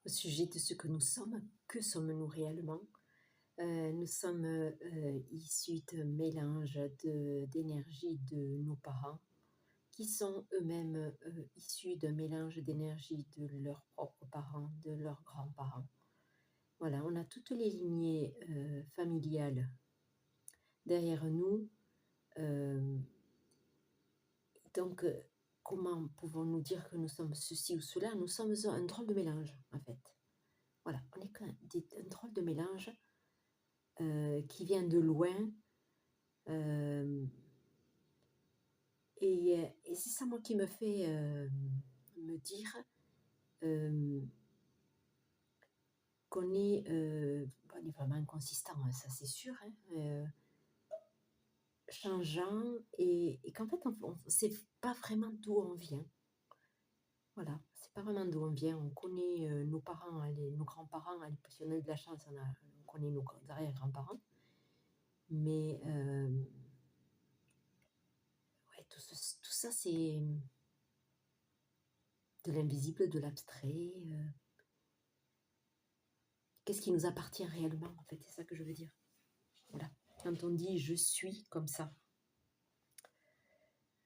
au sujet de ce que nous sommes. Que sommes-nous réellement? Nous sommes issus d'un mélange d'énergie de nos parents, qui sont eux-mêmes issus d'un mélange d'énergie de leurs propres parents, de leurs grands-parents. Voilà, on a toutes les lignées familiales derrière nous. euh, donc, comment pouvons-nous dire que nous sommes ceci ou cela? Nous sommes un drôle de mélange, en fait. Voilà, on est un drôle de mélange qui vient de loin. euh, et c'est ça, moi, qui me fait me dire euh, on est vraiment inconsistant, hein, ça c'est sûr, hein, changeant, et qu'en fait, on ne sait pas vraiment d'où on vient. Voilà, c'est pas vraiment d'où on vient. On connaît nos parents, hein, nos grands-parents, hein, si on a eu de la chance, on connaît nos arrière-grands-parents. Mais ouais, tout ça, c'est de l'invisible, de l'abstrait. Qu'est-ce qui nous appartient réellement, en fait? C'est ça que je veux dire. Voilà. Quand on dit je suis comme ça,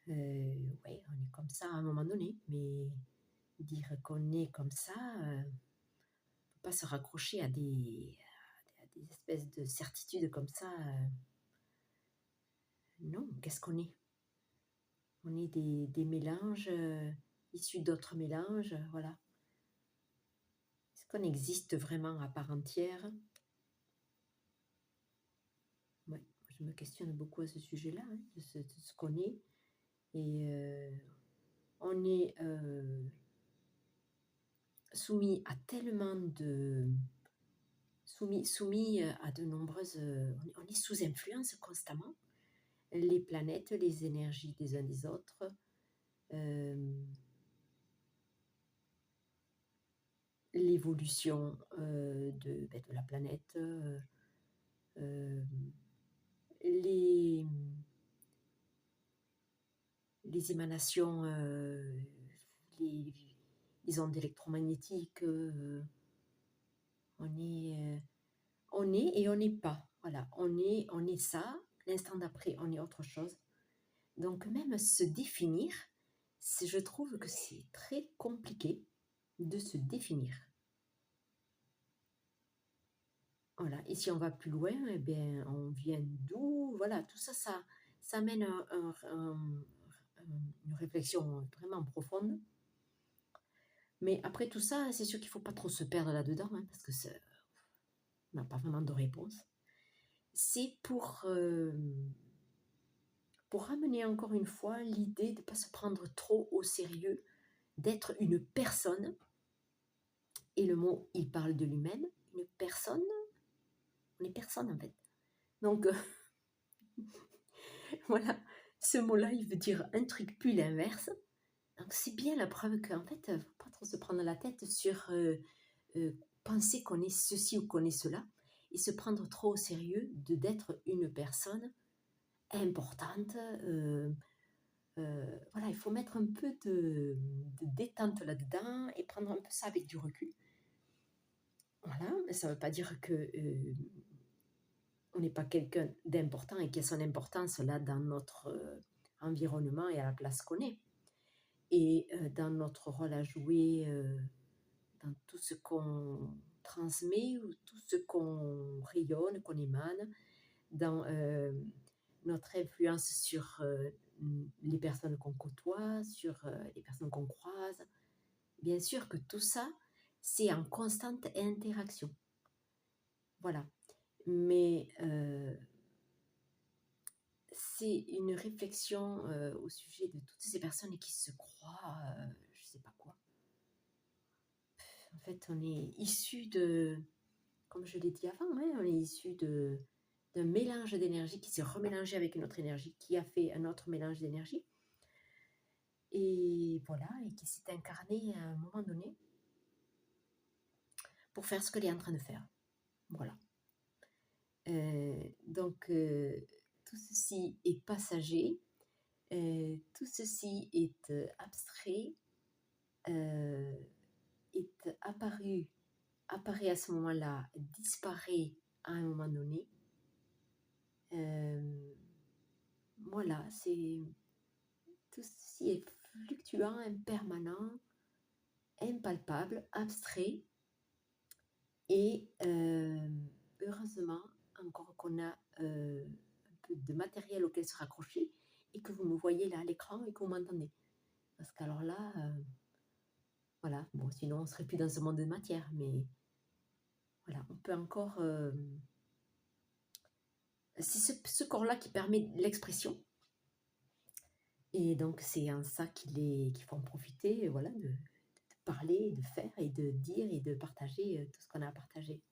ouais, on est comme ça à un moment donné, mais dire qu'on est comme ça, ne peut pas se raccrocher à des espèces de certitudes comme ça. Non, qu'est-ce qu'on est? On est des mélanges issus d'autres mélanges, voilà. Est-ce qu'on existe vraiment à part entière? Ouais, je me questionne beaucoup à ce sujet-là, hein, de ce qu'on est. Et on est soumis à tellement de... soumis à de nombreuses... on est sous influence constamment. Les planètes, les énergies des uns des autres, l'évolution de la planète, les, les émanations, les, les ondes électromagnétiques, on est et on n'est pas. Voilà, on est ça, l'instant d'après, on est autre chose. Donc même se définir, je trouve que c'est très compliqué de se définir. Voilà, et si on va plus loin, eh bien, on vient d'où? Voilà, tout ça, ça amène une réflexion vraiment profonde. Mais après tout ça, c'est sûr qu'il ne faut pas trop se perdre là-dedans, hein, parce que on n'a pas vraiment de réponse. C'est pour ramener encore une fois l'idée de ne pas se prendre trop au sérieux, d'être une personne. Et le mot, il parle de l'humaine, une personne. On est personne en fait. Donc voilà, ce mot-là, il veut dire un truc puis l'inverse. Donc c'est bien la preuve qu'en fait, il ne faut pas trop se prendre la tête sur penser qu'on est ceci ou qu'on est cela, et se prendre trop au sérieux d'être une personne importante. Voilà, il faut mettre un peu de détente là-dedans et prendre un peu ça avec du recul. Voilà, mais ça ne veut pas dire que on n'est pas quelqu'un d'important et qui a son importance là dans notre environnement et à la place qu'on est. Et dans notre rôle à jouer, dans tout ce qu'on transmet ou tout ce qu'on rayonne, qu'on émane, dans notre influence sur les personnes qu'on côtoie, sur les personnes qu'on croise. Bien sûr que tout ça, c'est en constante interaction. Voilà. Mais c'est une réflexion au sujet de toutes ces personnes qui se croient, je ne sais pas quoi. En fait, on est issu de, comme je l'ai dit avant, hein, on est issu d'un mélange d'énergie qui s'est remélangé avec une autre énergie, qui a fait un autre mélange d'énergie. Et voilà, et qui s'est incarné à un moment donné pour faire ce qu'elle est en train de faire. Voilà. Donc, tout ceci est passager, tout ceci est abstrait, est apparu apparaît à ce moment-là, disparaît à un moment donné. Voilà, c'est tout ceci est fluctuant, impermanent, impalpable, abstrait et heureusement encore qu'on a, un peu de matériel auquel se raccrocher et que vous me voyez là à l'écran et que vous m'entendez. Parce qu'alors là, voilà, bon sinon on serait plus dans ce monde de matière, mais voilà, on peut encore, c'est ce corps-là qui permet l'expression et donc c'est en ça qu'il faut en profiter, voilà, de parler, de faire et de dire et de partager, tout ce qu'on a à partager.